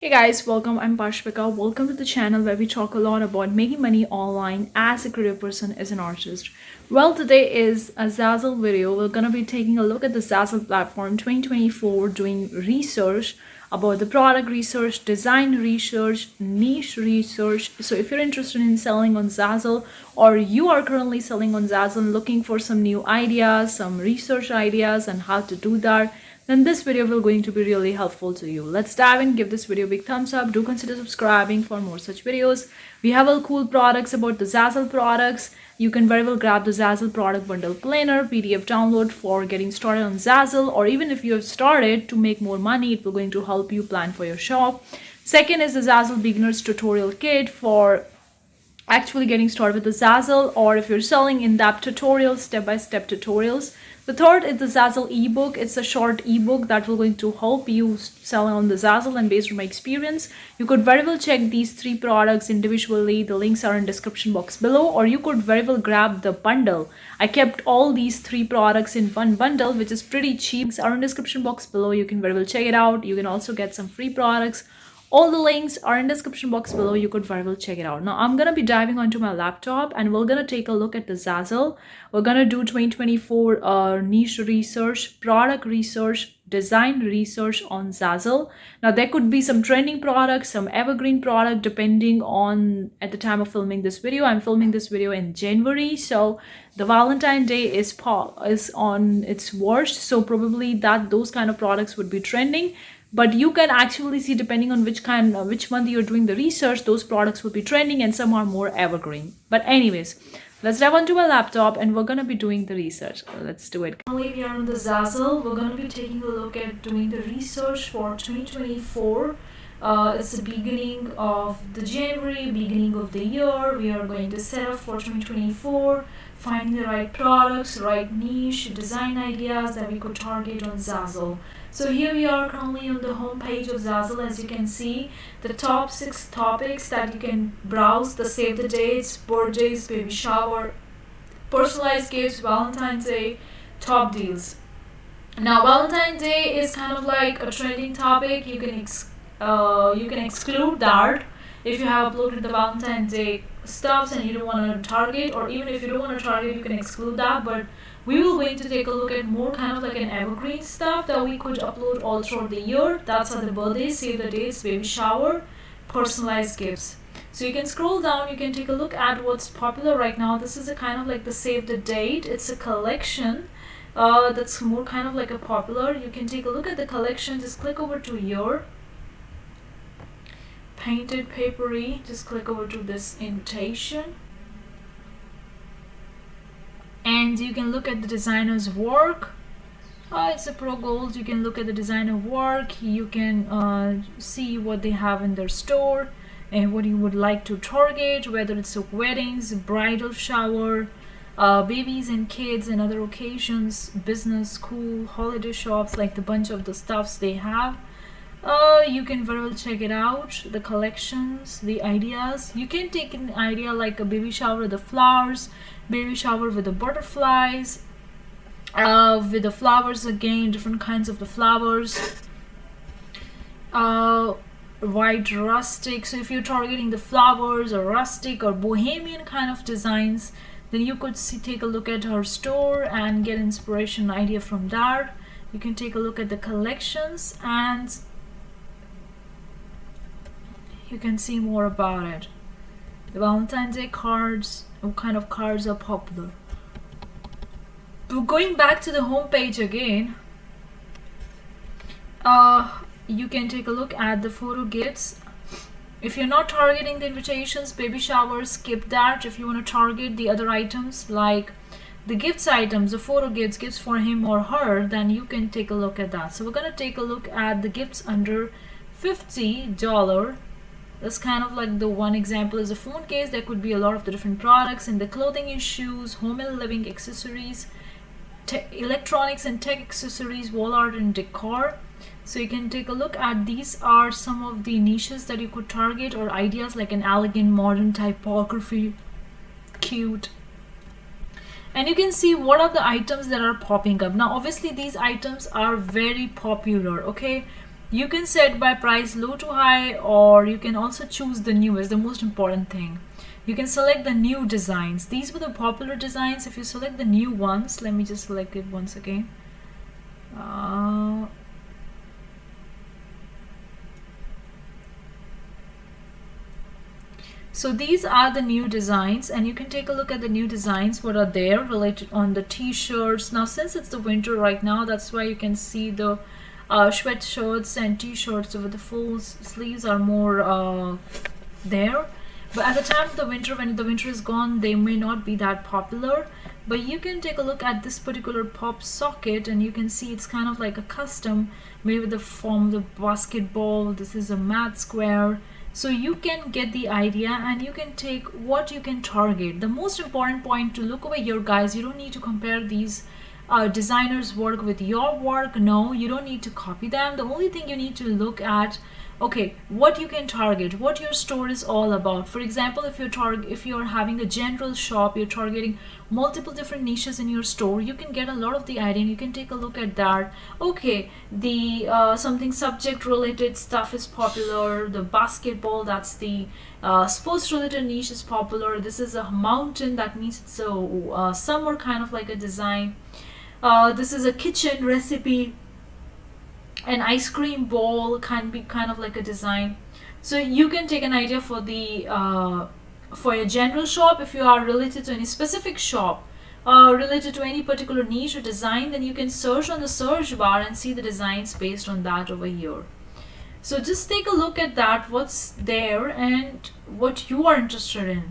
Hey guys, welcome. I'm Pashvika. Welcome to the channel where we talk a lot about making money online as a career person, as an artist. Well, today is a Zazzle video. We're gonna be taking a look at the Zazzle platform 2024, doing research about the product research, design research, niche research. So if you're interested in selling on Zazzle, or you are currently selling on Zazzle, looking for some new ideas, some research ideas and how to do that, then this video will going to be really helpful to you. Let's dive in, give this video a big thumbs up. Do consider subscribing for more such videos. We have all cool products about the Zazzle products. You can very well grab the Zazzle product bundle planner, PDF download for getting started on Zazzle, or even if you have started to make more money, it will going to help you plan for your shop. Second is the Zazzle beginners tutorial kit for actually getting started with the Zazzle, or if you're selling in-depth tutorials, step-by-step tutorials. The third is the Zazzle ebook. It's a short ebook that will going to help you sell on the Zazzle, and based on my experience, you could very well check these three products individually. The links are in description box below, or you could very well grab the bundle. I kept all these three products in one bundle, which is pretty cheap. Links are in description box below. You can very well check it out. You can also get some free products. All the links are in description box below. You could very well check it out. Now I'm gonna be diving onto my laptop and we're gonna take a look at the Zazzle. We're gonna do 2024 niche research, product research, design research on Zazzle. Now there could be some trending products, some evergreen product, depending on at the time of filming this video. I'm filming this video in January, so the Valentine Day is on its worst, so probably those kind of products would be trending. But you can actually see, depending on which month you're doing the research, those products will be trending, and some are more evergreen. But anyways, let's dive onto my laptop and we're gonna be doing the research. Let's do it. Currently we are on the Zazzle. We're gonna be taking a look at doing the research for 2024. It's the beginning of the January, beginning of the year. We are going to set up for 2024, finding the right products, right niche, design ideas that we could target on Zazzle. So here we are currently on the home page of Zazzle. As you can see, the top 6 topics that you can browse: the save the dates, birthdays, baby shower, personalized gifts, Valentine's Day, top deals. Now Valentine's Day is kind of like a trending topic. You can exclude that if you have uploaded the Valentine's Day stuffs and you don't want to target, or even if you don't want to target, you can exclude that. But we will going to take a look at more kind of like an evergreen stuff that we could upload all throughout the year. That's are the birthdays, save the dates, baby shower, personalized gifts. So you can scroll down, you can take a look at what's popular right now. This is a kind of like the save the date. It's a collection that's more kind of like a popular. You can take a look at the collection. Just click over to your painted papery. Just click over to this invitation, and you can look at the designer's work. It's a pro gold. You can look at the designer work. You can see what they have in their store and what you would like to target, whether it's weddings, bridal shower, babies and kids and other occasions, business, school, holiday shops, like the bunch of the stuffs they have. You can very well check it out, the collections, the ideas. You can take an idea like a baby shower with the flowers, baby shower with the butterflies, with the flowers again, different kinds of the flowers, white rustic. So if you're targeting the flowers or rustic or bohemian kind of designs, then you could take a look at her store and get inspiration idea from that. You can take a look at the collections and you can see more about it. The Valentine's Day cards, what kind of cards are popular. But going back to the home page again, you can take a look at the photo gifts. If you're not targeting the invitations, baby showers, skip that. If you want to target the other items like the gifts items, the photo gifts for him or her, then you can take a look at that. So we're gonna take a look at the gifts under $50. That's kind of like the one example is a phone case. There could be a lot of the different products in the clothing and shoes, home and living accessories, electronics and tech accessories, wall art and decor. So you can take a look at these are some of the niches that you could target, or ideas like an elegant modern typography, cute. And you can see what are the items that are popping up. Now obviously these items are very popular, okay? You can set by price low to high, or you can also choose the newest, the most important thing. You can select the new designs. These were the popular designs. If you select the new ones, let me just select it once again. So these are the new designs, and you can take a look at the new designs what are there related on the t-shirts. Now since it's the winter right now, that's why you can see the sweatshirts and t-shirts with the full sleeves are more there. But at the time of the winter, when the winter is gone, they may not be that popular. But you can take a look at this particular pop socket, and you can see it's kind of like a custom made with the form of the basketball. This is a matte square. So you can get the idea, and you can take what you can target. The most important point to look over here, guys, you don't need to compare these designers' work with your work. No, you don't need to copy them. The only thing you need to look at, okay, what you can target, what your store is all about. For example, if you're having a general shop, you're targeting multiple different niches in your store, you can get a lot of the idea, and you can take a look at that. Okay, the something subject related stuff is popular. The basketball, that's the sports related niche, is popular. This is a mountain, that means it's a summer kind of like a design. This is a kitchen recipe. An ice cream bowl can be kind of like a design. So you can take an idea for the for your general shop. If you are related to any specific shop, related to any particular niche or design, then you can search on the search bar and see the designs based on that over here. So just take a look at that, what's there and what you are interested in,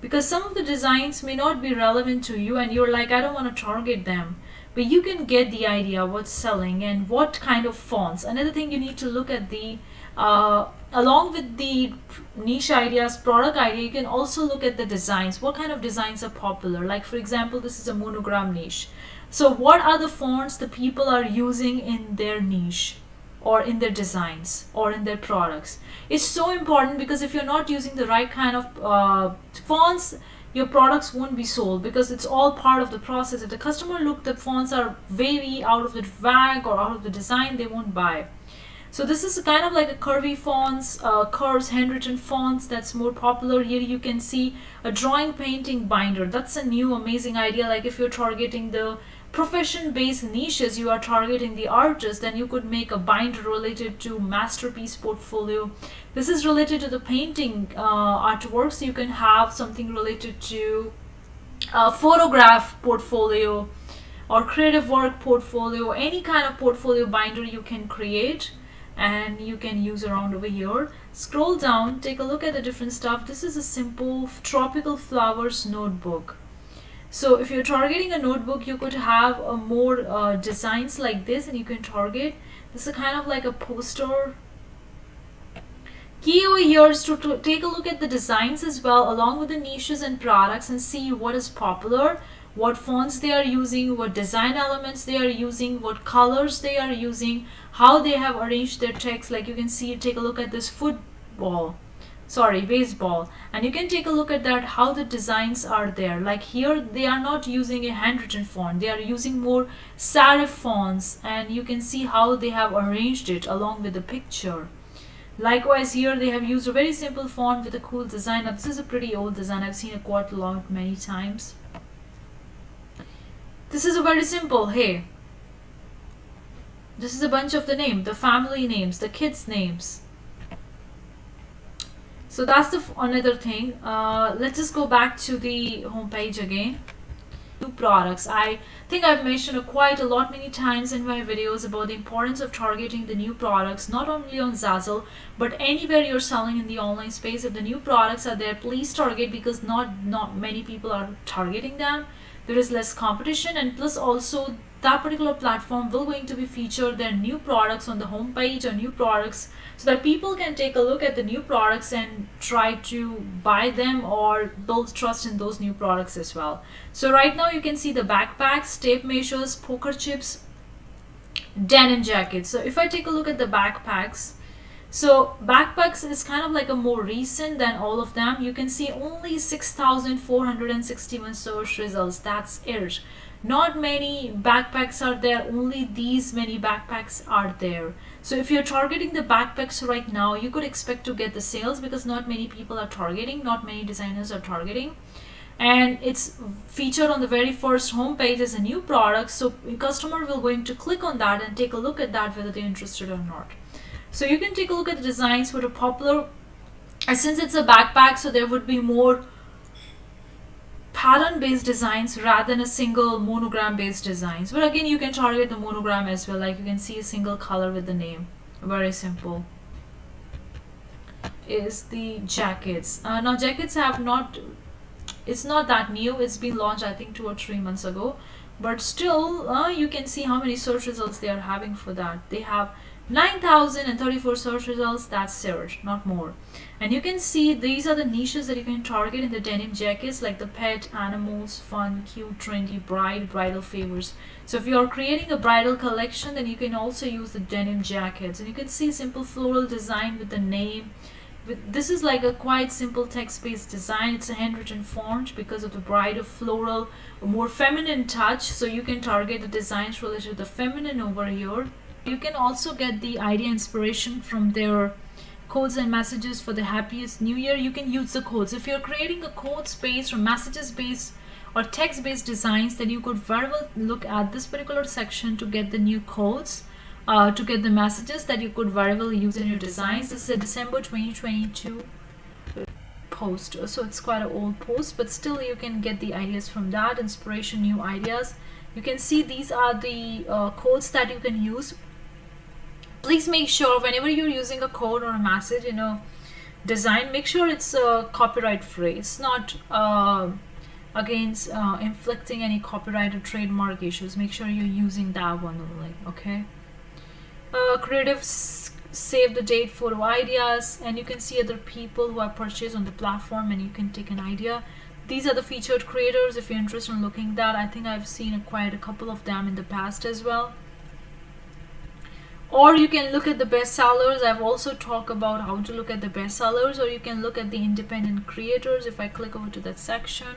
because some of the designs may not be relevant to you and you're like, I don't want to target them. But you can get the idea what's selling and what kind of fonts. Another thing, you need to look at the along with the niche ideas, product idea, you can also look at the designs. What kind of designs are popular? Like for example, this is a monogram niche. So what are the fonts the people are using in their niche, or in their designs, or in their products? It's so important, because if you're not using the right kind of fonts, your products won't be sold, because it's all part of the process. If the customer look, the fonts are very out of the bag or out of the design, they won't buy. So this is kind of like a curvy fonts, curves, handwritten fonts, that's more popular. Here you can see a drawing painting binder. That's a new amazing idea. Like if you're targeting the profession-based niches, you are targeting the artist, then you could make a binder related to masterpiece portfolio. This is related to the painting artwork, so you can have something related to photograph portfolio or creative work portfolio. Any kind of portfolio binder you can create and you can use around over here. Scroll down, take a look at the different stuff. This is a simple tropical flowers notebook. So if you're targeting a notebook, you could have more designs like this, and you can target. This is kind of like a poster. Key over here is to take a look at the designs as well, along with the niches and products, and see what is popular, what fonts they are using, what design elements they are using, what colors they are using, how they have arranged their text. Like you can see, take a look at this baseball, and you can take a look at that, how the designs are there. Like here, they are not using a handwritten font, they are using more serif fonts, and you can see how they have arranged it along with the picture. Likewise here, they have used a very simple font with a cool design. Now this is a pretty old design, I've seen it quite a lot many times. This is a very simple, hey, this is a bunch of the name, the family names, the kids names. So that's the another thing. Let's just go back to the home page again. New products. I think I've mentioned quite a lot many times in my videos about the importance of targeting the new products, not only on Zazzle, but anywhere you're selling in the online space. If the new products are there, please target, because not many people are targeting them. There is less competition, and plus also that particular platform will going to be featured their new products on the home page, or new products, so that people can take a look at the new products and try to buy them or build trust in those new products as well. So right now you can see the backpacks, tape measures, poker chips, denim jackets. So if I take a look at the backpacks, so backpacks is kind of like a more recent than all of them. You can see only 6,461 search results. That's it. Not many backpacks are there, only these many backpacks are there. So if you're targeting the backpacks right now, you could expect to get the sales because not many people are targeting, not many designers are targeting. And it's featured on the very first homepage as a new product, so a customer will going to click on that and take a look at that whether they're interested or not. So you can take a look at the designs that are popular, and since it's a backpack, so there would be more pattern based designs rather than a single monogram based designs. But again, you can target the monogram as well, like you can see a single color with the name, very simple. Is the jackets. Now jackets have not, it's not that new, it's been launched I think 2 or 3 months ago, but still you can see how many search results they are having for that. They have 9,034 search results, that's search, not more. And you can see these are the niches that you can target in the denim jackets, like the pet, animals, fun, cute, trendy, bridal favors. So if you are creating a bridal collection, then you can also use the denim jackets. And you can see simple floral design with the name. This is like a quite simple text-based design. It's a handwritten font because of the bridal floral, a more feminine touch. So you can target the designs related to the feminine over here. You can also get the idea inspiration from their codes and messages for the happiest new year. You can use the codes. If you're creating a codes based or messages based or text based designs, then you could very well look at this particular section to get the new codes, to get the messages that you could very well use in your designs. This is a December 2022 post, so it's quite an old post, but still you can get the ideas from that, inspiration, new ideas. You can see these are the codes that you can use. Please make sure whenever you're using a code or a message in a design, make sure it's copyright free. It's not against inflicting any copyright or trademark issues. Make sure you're using that one only, okay? Creative save the date photo ideas, and you can see other people who have purchased on the platform and you can take an idea. These are the featured creators if you're interested in looking at that. I think I've seen quite a couple of them in the past as well. Or you can look at the bestsellers. I've also talked about how to look at the bestsellers, or you can look at the independent creators. If I click over to that section,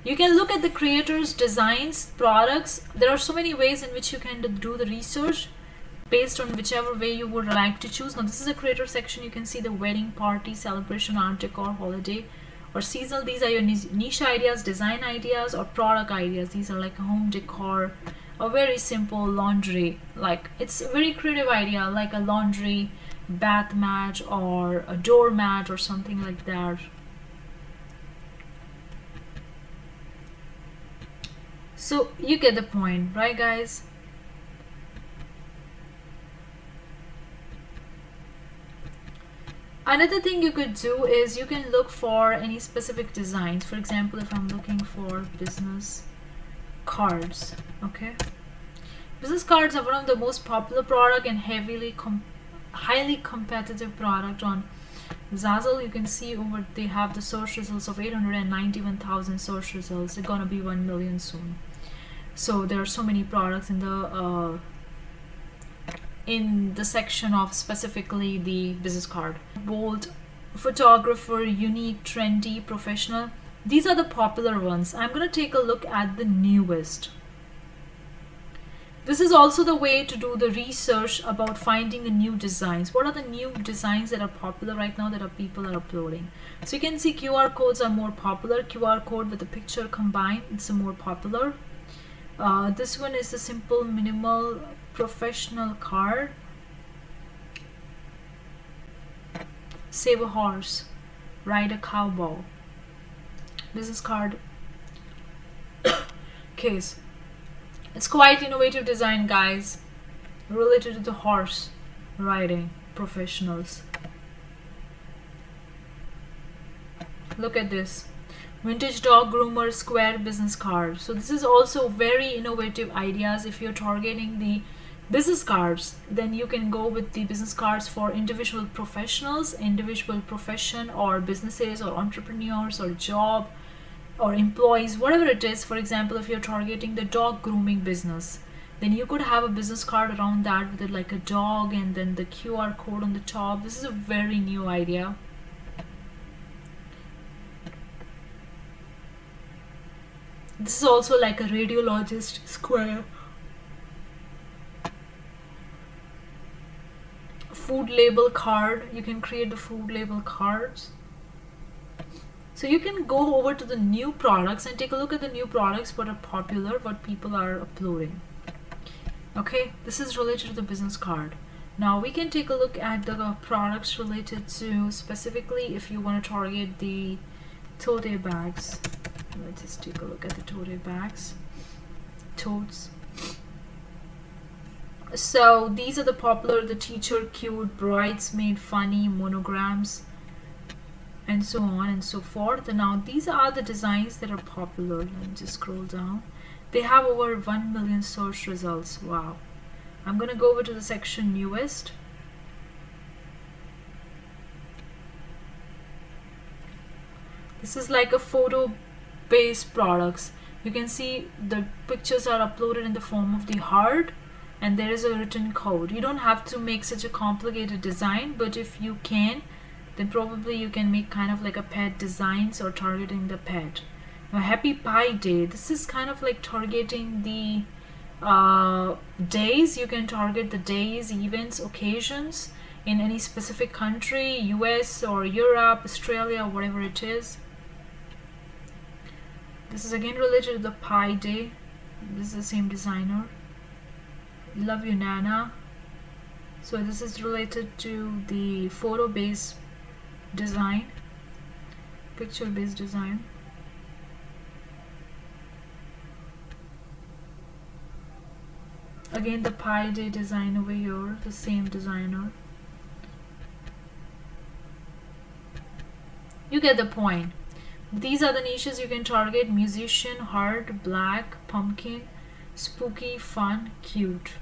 you can look at the creators, designs, products. There are so many ways in which you can do the research based on whichever way you would like to choose. Now this is a creator section. You can see the wedding, party, celebration, art decor, holiday, or seasonal. These are your niche ideas, design ideas, or product ideas. These are like a home decor, a very simple laundry, like it's a very creative idea, like a laundry bath mat or a doormat or something like that. So you get the point, right guys? Another thing you could do is you can look for any specific designs. For example, if I'm looking for business cards, okay, business cards are one of the most popular product and highly competitive product on Zazzle. You can see over they have the search results of 891,000 search results. They're gonna be 1 million soon. So there are so many products in the section of specifically the business card. Bold, photographer, unique, trendy, professional. These are the popular ones. I'm going to take a look at the newest. This is also the way to do the research about finding the new designs. What are the new designs that are popular right now that people are uploading? So you can see QR codes are more popular. QR code with the picture combined, it's a more popular. This one is a simple, minimal, professional card. Save a horse, ride a cowboy. Business card case. It's quite innovative design, guys, related to the horse riding professionals. Look at this. Vintage dog groomer square business card. So this is also very innovative ideas. If you're targeting the business cards, then you can go with the business cards for individual professionals, individual profession, or businesses, or entrepreneurs, or job, or employees, whatever it is. For example, if you're targeting the dog grooming business, then you could have a business card around that with like a dog and then the QR code on the top. This is a very new idea. This is also like a radiologist square. Food label card. You can create the food label cards. So you can go over to the new products and take a look at the new products, what are popular, what people are uploading. Okay, this is related to the business card. Now we can take a look at the products related to, specifically if you want to target the tote bags. Let's just take a look at the tote bags. Totes. So these are the popular, the teacher cute, bridesmaid funny, monograms, and so on and so forth. And now these are the designs that are popular. Let me just scroll down. They have over 1 million search results. Wow. I'm gonna go over to the section newest. This is like a photo based products. You can see the pictures are uploaded in the form of the heart, and there is a written code. You don't have to make such a complicated design, but if you can, then probably you can make kind of like a pet designs or targeting the pet. Now, Happy Pie Day. This is kind of like targeting the days. You can target the days, events, occasions in any specific country, US or Europe, Australia, whatever it is. This is again related to the Pie Day. This is the same designer. Love You Nana. So this is related to the photo based design, picture based design. Again the Pie Day design over here, the same designer. You get the point. These are the niches you can target: musician, heart, black, pumpkin, spooky, fun, cute.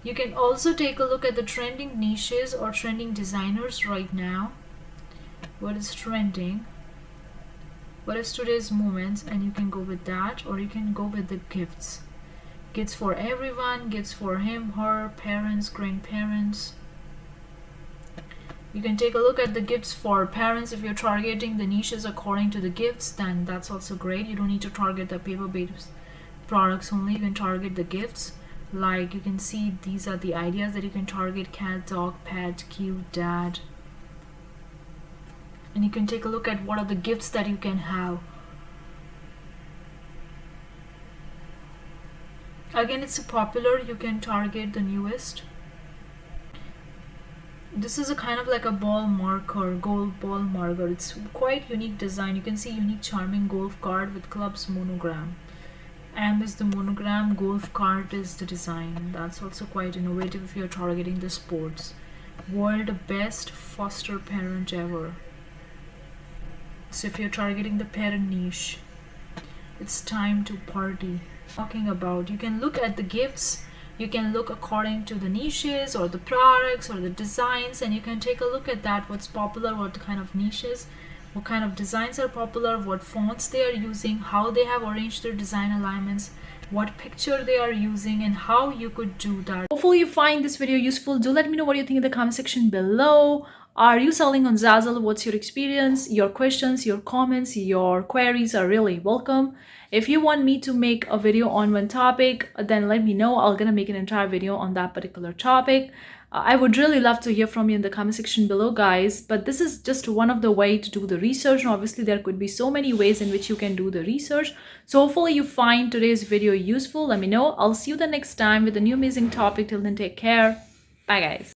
You can also take a look at the trending niches or trending designers right now. What is trending? What is today's movements? And you can go with that, or you can go with the gifts. Gifts for everyone, gifts for him, her, parents, grandparents. You can take a look at the gifts for parents. If you're targeting the niches according to the gifts, then that's also great. You don't need to target the paper-based products only. You can target the gifts. Like you can see, these are the ideas that you can target: cat, dog, pet, cute, dad. And you can take a look at what are the gifts that you can have. Again, it's a popular, you can target the newest. This is a kind of like a ball marker, gold ball marker. It's quite unique design. You can see unique charming golf card with clubs monogram. M is the monogram, golf cart is the design. That's also quite innovative if you're targeting the sports. World best foster parent ever. So if you're targeting the parent niche, it's time to party. Talking about, you can look at the gifts, you can look according to the niches or the products or the designs, and you can take a look at that, what's popular, what kind of niches, what kind of designs are popular, what fonts they are using, how they have arranged their design alignments, what picture they are using, and how you could do that. Hopefully you find this video useful. Do let me know what you think in the comment section below. Are you selling on Zazzle? What's your experience? Your questions, your comments, your queries are really welcome. If you want me to make a video on one topic, then let me know. I'm gonna make an entire video on that particular topic. I would really love to hear from you in the comment section below, guys. But this is just one of the ways to do the research. And obviously, there could be so many ways in which you can do the research. So hopefully you find today's video useful. Let me know. I'll see you the next time with a new amazing topic. Till then, take care. Bye, guys.